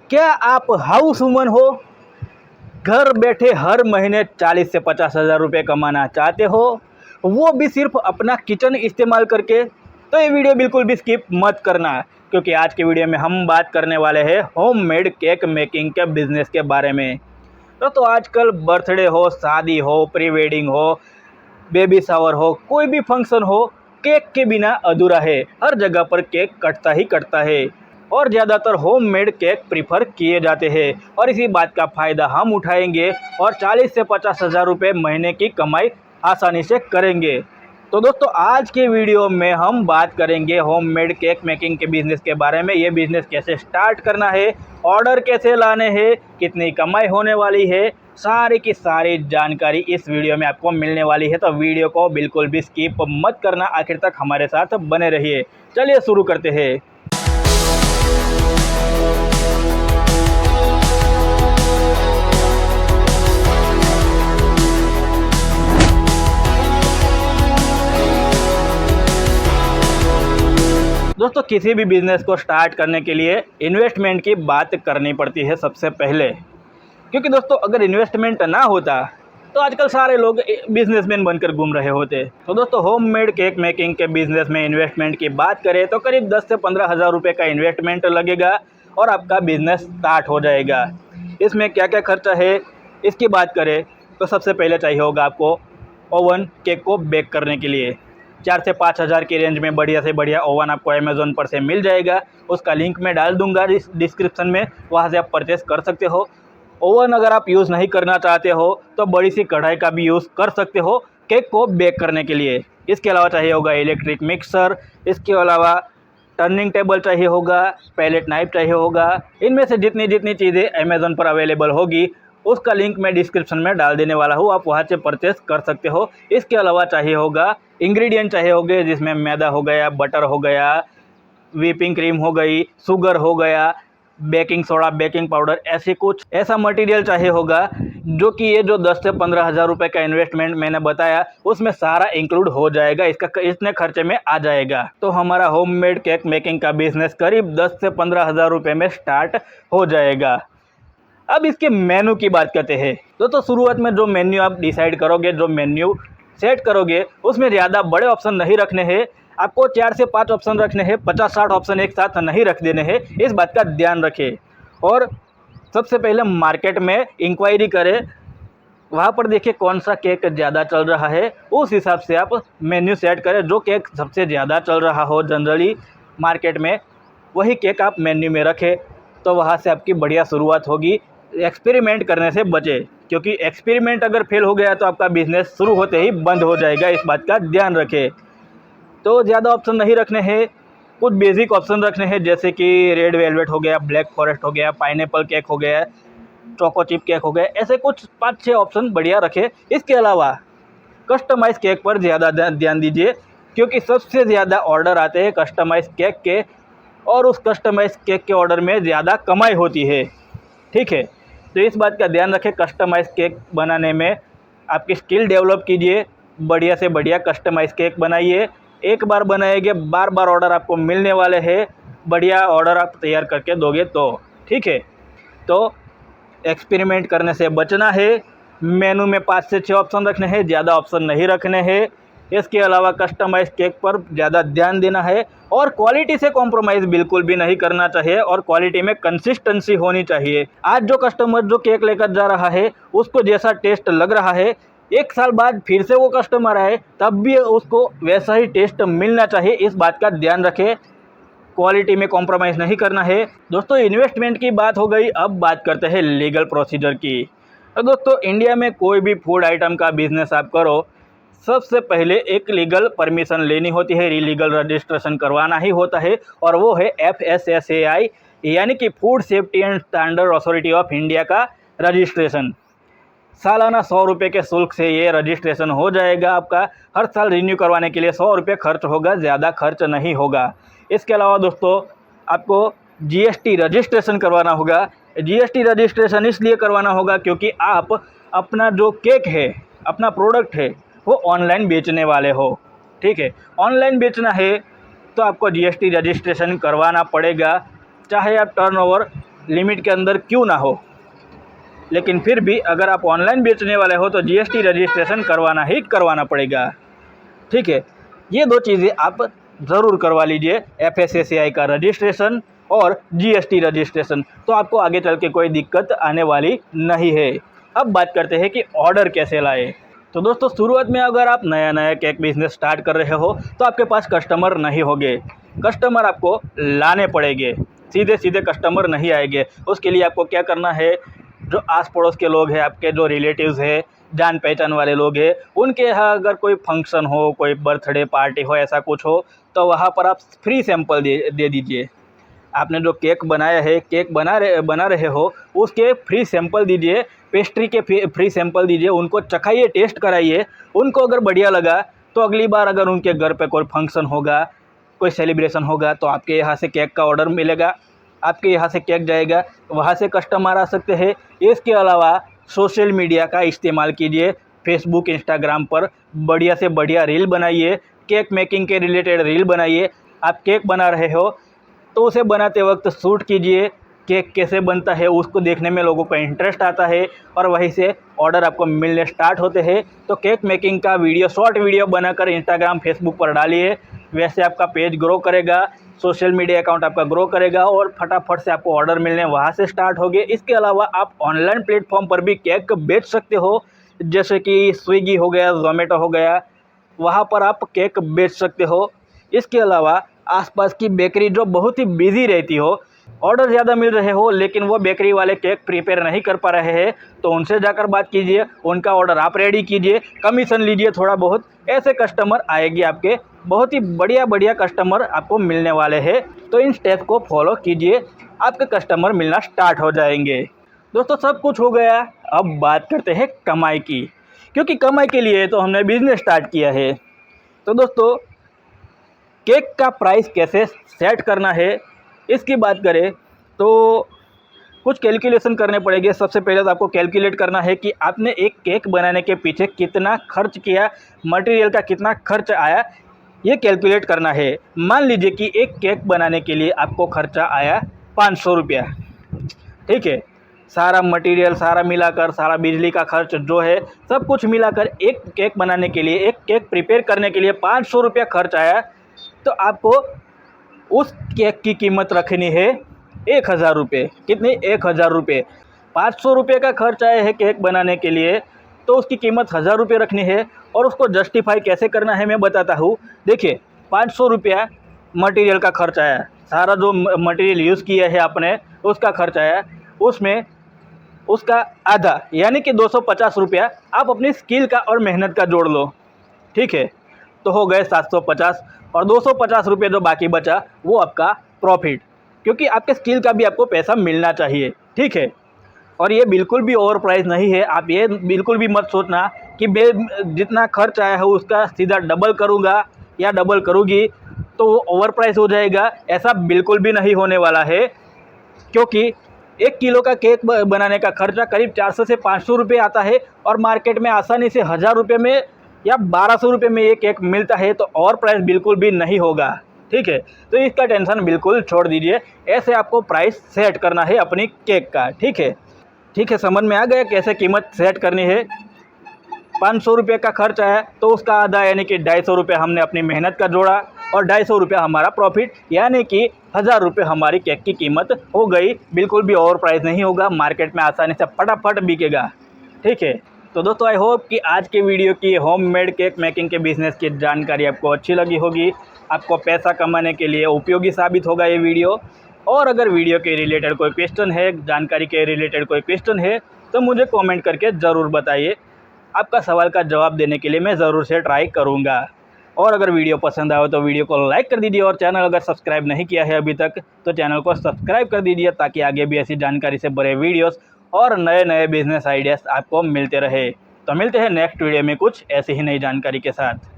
क्या आप house woman हो, घर बैठे हर महीने 40 से 50 हज़ार रुपये कमाना चाहते हो, वो भी सिर्फ अपना किचन इस्तेमाल करके? तो ये वीडियो बिल्कुल भी स्किप मत करना, क्योंकि आज के वीडियो में हम बात करने वाले हैं होममेड केक मेकिंग के बिज़नेस के बारे में। तो आजकल बर्थडे हो, शादी हो, प्री वेडिंग हो, बेबी शावर हो, कोई भी फंक्शन हो, केक के बिना अधूरा है। हर जगह पर केक कटता ही कटता है और ज़्यादातर होममेड केक प्रीफर किए जाते हैं और इसी बात का फ़ायदा हम उठाएंगे और 40 से 50 हज़ार रुपये महीने की कमाई आसानी से करेंगे। तो दोस्तों, आज के वीडियो में हम बात करेंगे होममेड केक मेकिंग के बिज़नेस के बारे में। ये बिज़नेस कैसे स्टार्ट करना है, ऑर्डर कैसे लाने हैं, कितनी कमाई होने वाली है, सारी की सारी जानकारी इस वीडियो में आपको मिलने वाली है। तो वीडियो को बिल्कुल भी स्किप मत करना, आखिर तक हमारे साथ बने रहिए। चलिए शुरू करते हैं। दोस्तों, किसी भी बिज़नेस को स्टार्ट करने के लिए इन्वेस्टमेंट की बात करनी पड़ती है सबसे पहले, क्योंकि दोस्तों अगर इन्वेस्टमेंट ना होता तो आजकल सारे लोग बिजनेसमैन बनकर घूम रहे होते। तो दोस्तों, होममेड केक मेकिंग के बिज़नेस में इन्वेस्टमेंट की बात करें तो करीब 10 से 15 हज़ार रुपये का इन्वेस्टमेंट लगेगा और आपका बिज़नेस स्टार्ट हो जाएगा। इसमें क्या क्या खर्चा है इसकी बात करें तो सबसे पहले चाहिए होगा आपको ओवन, केक को बेक करने के लिए। 4 से 5 हज़ार की रेंज में बढ़िया से बढ़िया ओवन आपको अमेज़ॉन पर से मिल जाएगा। उसका लिंक मैं डाल दूंगा डिस्क्रिप्शन में, वहाँ से आप परचेस कर सकते हो। ओवन अगर आप यूज़ नहीं करना चाहते हो तो बड़ी सी कढ़ाई का भी यूज़ कर सकते हो केक को बेक करने के लिए। इसके अलावा चाहिए होगा इलेक्ट्रिक मिक्सर, इसके अलावा टर्निंग टेबल चाहिए होगा, पैलेट नाइफ चाहिए होगा। इनमें से जितनी जितनी चीज़ें अमेज़ॉन पर अवेलेबल होगी उसका लिंक मैं डिस्क्रिप्शन में डाल देने वाला हूँ, आप वहाँ से परचेस कर सकते हो। इसके अलावा चाहिए होगा इंग्रेडिएंट चाहिए होंगे, जिसमें मैदा हो गया, बटर हो गया, व्हिपिंग क्रीम हो गई, शुगर हो गया, बेकिंग सोडा, बेकिंग पाउडर, ऐसे कुछ ऐसा मटेरियल चाहिए होगा जो कि ये जो 10 से 15 हज़ार रुपये का इन्वेस्टमेंट मैंने बताया उसमें सारा इंक्लूड हो जाएगा, इसका इतने खर्चे में आ जाएगा। तो हमारा होममेड केक मेकिंग का बिजनेस करीब 10 से 15 हज़ार रुपये में स्टार्ट हो जाएगा। अब इसके मेन्यू की बात करते हैं। तो शुरुआत में जो मेन्यू आप डिसाइड करोगे, जो मेन्यू सेट करोगे, उसमें ज़्यादा बड़े ऑप्शन नहीं रखने हैं। आपको 4 से 5 ऑप्शन रखने हैं, 50-60 ऑप्शन एक साथ नहीं रख देने हैं, इस बात का ध्यान रखें। और सबसे पहले मार्केट में इंक्वायरी करें, वहाँ पर देखिए कौन सा केक ज़्यादा चल रहा है, उस हिसाब से आप मेन्यू सेट करें। जो केक सबसे ज़्यादा चल रहा हो जनरली मार्केट में, वही केक आप मेन्यू में रखें, तो वहाँ से आपकी बढ़िया शुरुआत होगी। एक्सपेरिमेंट करने से बचे, क्योंकि एक्सपेरिमेंट अगर फेल हो गया तो आपका बिज़नेस शुरू होते ही बंद हो जाएगा, इस बात का ध्यान रखें। तो ज़्यादा ऑप्शन नहीं रखने हैं, कुछ बेसिक ऑप्शन रखने हैं, जैसे कि रेड वेलवेट हो गया, ब्लैक फॉरेस्ट हो गया, पाइनएप्पल केक हो गया, चोको चिप केक हो गया, ऐसे कुछ 5-6 ऑप्शन बढ़िया रखें। इसके अलावा कस्टमाइज़ केक पर ज़्यादा ध्यान दीजिए, क्योंकि सबसे ज़्यादा ऑर्डर आते हैं कस्टमाइज़ केक के और उस कस्टमाइज़ केक के ऑर्डर में ज़्यादा कमाई होती है। ठीक है, तो इस बात का ध्यान रखें। कस्टमाइज़ केक बनाने में आपकी स्किल डेवलप कीजिए, बढ़िया से बढ़िया कस्टमाइज़ केक बनाइए। एक बार बनाएंगे, बार बार ऑर्डर आपको मिलने वाले हैं, बढ़िया ऑर्डर आप तैयार करके दोगे तो। ठीक है, तो एक्सपेरिमेंट करने से बचना है। मेनू में 5 से 6 ऑप्शन रखने हैं, ज़्यादा ऑप्शन नहीं रखने हैं। इसके अलावा कस्टमाइज़ केक पर ज़्यादा ध्यान देना है और क्वालिटी से कॉम्प्रोमाइज़ बिल्कुल भी नहीं करना चाहिए और क्वालिटी में कंसिस्टेंसी होनी चाहिए। आज जो कस्टमर जो केक लेकर जा रहा है उसको जैसा टेस्ट लग रहा है, 1 साल बाद फिर से वो कस्टमर आए तब भी उसको वैसा ही टेस्ट मिलना चाहिए, इस बात का ध्यान रखें। क्वालिटी में कॉम्प्रोमाइज़ नहीं करना है। दोस्तों, इन्वेस्टमेंट की बात हो गई, अब बात करते हैं लीगल प्रोसीजर की। तो दोस्तों, इंडिया में कोई भी फूड आइटम का बिज़नेस आप करो, सबसे पहले एक लीगल परमिशन लेनी होती है, लीगल रजिस्ट्रेशन करवाना ही होता है, और वो है FSSAI, यानी कि food safety and standard authority of India का रजिस्ट्रेशन। सालाना 100 रुपये के शुल्क से ये रजिस्ट्रेशन हो जाएगा आपका। हर साल रिन्यू करवाने के लिए 100 रुपये खर्च होगा, ज़्यादा खर्च नहीं होगा। इसके अलावा दोस्तों, आपको GST रजिस्ट्रेशन करवाना होगा। GST रजिस्ट्रेशन इसलिए करवाना होगा क्योंकि आप अपना जो केक है, अपना प्रोडक्ट है, वो ऑनलाइन बेचने वाले हो। ठीक है, ऑनलाइन बेचना है तो आपको GST रजिस्ट्रेशन करवाना पड़ेगा, चाहे आप टर्नओवर लिमिट के अंदर क्यों ना हो, लेकिन फिर भी अगर आप ऑनलाइन बेचने वाले हो तो जीएसटी रजिस्ट्रेशन करवाना ही करवाना पड़ेगा। ठीक है, ये दो चीज़ें आप ज़रूर करवा लीजिए, FSSAI का रजिस्ट्रेशन और जीएसटी रजिस्ट्रेशन, तो आपको आगे चल के कोई दिक्कत आने वाली नहीं है। अब बात करते हैं कि ऑर्डर कैसे लाए। तो दोस्तों, शुरुआत में अगर आप नया केक बिज़नेस स्टार्ट कर रहे हो तो आपके पास कस्टमर नहीं होंगे, कस्टमर आपको लाने पड़ेंगे, सीधे सीधे कस्टमर नहीं आएंगे। उसके लिए आपको क्या करना है, जो आस पड़ोस के लोग हैं, आपके जो रिलेटिव्स हैं, जान पहचान वाले लोग हैं, उनके यहाँ अगर कोई फंक्शन हो, कोई बर्थडे पार्टी हो, ऐसा कुछ हो, तो वहाँ पर आप फ्री सैंपल दे दीजिए। आपने जो केक बनाया है, केक बना रहे हो, उसके फ्री सैंपल दीजिए, पेस्ट्री के फ्री सैंपल दीजिए, उनको चखाइए, टेस्ट कराइए। उनको अगर बढ़िया लगा तो अगली बार अगर उनके घर पे कोई फंक्शन होगा, कोई सेलिब्रेशन होगा, तो आपके यहाँ से केक का ऑर्डर मिलेगा, आपके यहाँ से केक जाएगा, वहाँ से कस्टमर आ सकते हैं। इसके अलावा सोशल मीडिया का इस्तेमाल कीजिए, फेसबुक, इंस्टाग्राम पर बढ़िया से बढ़िया रील बनाइए, केक मेकिंग के रिलेटेड रील बनाइए। आप केक बना रहे हो तो उसे बनाते वक्त शूट कीजिए, केक कैसे बनता है उसको देखने में लोगों का इंटरेस्ट आता है और वहीं से ऑर्डर आपको मिलने स्टार्ट होते हैं। तो केक मेकिंग का वीडियो, शॉर्ट वीडियो बनाकर इंस्टाग्राम, फेसबुक पर डालिए, वैसे आपका पेज ग्रो करेगा, सोशल मीडिया अकाउंट आपका ग्रो करेगा और फटाफट से आपको ऑर्डर मिलने वहाँ से स्टार्ट होंगे। इसके अलावा आप ऑनलाइन प्लेटफॉर्म पर भी केक बेच सकते हो, जैसे कि स्विगी हो गया, जोमेटो हो गया, वहाँ पर आप केक बेच सकते हो। इसके अलावा आसपास की बेकरी जो बहुत ही बिजी रहती हो, ऑर्डर ज़्यादा मिल रहे हो लेकिन वो बेकरी वाले केक प्रिपेयर नहीं कर पा रहे हैं, तो उनसे जाकर बात कीजिए, उनका ऑर्डर आप रेडी कीजिए, कमीशन लीजिए थोड़ा बहुत, ऐसे कस्टमर आएगी आपके, बहुत ही बढ़िया कस्टमर आपको मिलने वाले हैं। तो इन स्टेप को फॉलो कीजिए, आपके कस्टमर मिलना स्टार्ट हो जाएंगे। दोस्तों, सब कुछ हो गया, अब बात करते हैं कमाई की, क्योंकि कमाई के लिए तो हमने बिजनेस स्टार्ट किया है। तो दोस्तों, केक का प्राइस कैसे सेट करना है, इसकी बात करें तो कुछ कैलकुलेशन करने पड़ेंगे। सबसे पहले तो आपको कैलकुलेट करना है कि आपने एक केक बनाने के पीछे कितना खर्च किया, मटेरियल का कितना खर्च आया, ये कैलकुलेट करना है। मान लीजिए कि एक केक बनाने के लिए आपको खर्चा आया 500 रुपया, ठीक है, सारा मटेरियल, सारा मिलाकर, सारा बिजली का खर्च जो है, सब कुछ मिलाकर एक केक बनाने के लिए, एक केक प्रिपेयर करने के लिए 500 रुपया खर्च आया, तो आपको उस केक की कीमत रखनी है 1000 रुपये। कितनी? 1000 रुपये। 500 रुपये का खर्च आया है केक बनाने के लिए, तो उसकी कीमत 1000 रुपये रखनी है। और उसको जस्टिफाई कैसे करना है मैं बताता हूँ। देखिए, 500 रुपया मटेरियल का खर्च आया, सारा जो मटेरियल यूज़ किया है आपने उसका खर्च आया, उसमें उसका आधा यानी कि 250 रुपया आप अपनी स्किल का और मेहनत का जोड़ लो, ठीक है, तो हो गए 750। और 250 रुपये जो बाकी बचा वो आपका प्रॉफिट, क्योंकि आपके स्किल का भी आपको पैसा मिलना चाहिए, ठीक है। और ये बिल्कुल भी ओवर प्राइस नहीं है। आप ये बिल्कुल भी मत सोचना कि मैं जितना खर्च आया है उसका सीधा डबल करूँगा या डबल करूँगी तो वो ओवर प्राइस हो जाएगा, ऐसा बिल्कुल भी नहीं होने वाला है। क्योंकि 1 किलो का केक बनाने का खर्चा करीब 400 से 500 रुपये आता है और मार्केट में आसानी से 1000 रुपये में या 1200 रुपये में ये केक मिलता है, तो और प्राइस बिल्कुल भी नहीं होगा, ठीक है। तो इसका टेंशन बिल्कुल छोड़ दीजिए, ऐसे आपको प्राइस सेट करना है अपनी केक का, ठीक है। ठीक है, समझ में आ गया कैसे कीमत सेट करनी है। 500 रुपये का खर्च आया तो उसका आधा यानी कि 250 रुपये हमने अपनी मेहनत का जोड़ा और 250 रुपये हमारा प्रॉफिट, यानी कि 1000 रुपये हमारी केक की कीमत हो गई। बिल्कुल भी ओवर प्राइस नहीं होगा, मार्केट में आसानी से फटाफट बिकेगा, ठीक है। तो दोस्तों, आई होप कि आज के वीडियो की होममेड केक मेकिंग के बिज़नेस की जानकारी आपको अच्छी लगी होगी, आपको पैसा कमाने के लिए उपयोगी साबित होगा ये वीडियो। और अगर वीडियो के रिलेटेड कोई क्वेश्चन है, जानकारी के रिलेटेड कोई क्वेश्चन है, तो मुझे कमेंट करके ज़रूर बताइए। आपका सवाल का जवाब देने के लिए मैं ज़रूर से ट्राई करूँगा। और अगर वीडियो पसंद आए तो वीडियो को लाइक कर दीजिए और चैनल अगर सब्सक्राइब नहीं किया है अभी तक तो चैनल को सब्सक्राइब कर दीजिए, ताकि आगे भी ऐसी जानकारी से भरे वीडियोस और नए बिजनेस आइडियाज़ आपको मिलते रहे। तो मिलते हैं नेक्स्ट वीडियो में कुछ ऐसी ही नई जानकारी के साथ।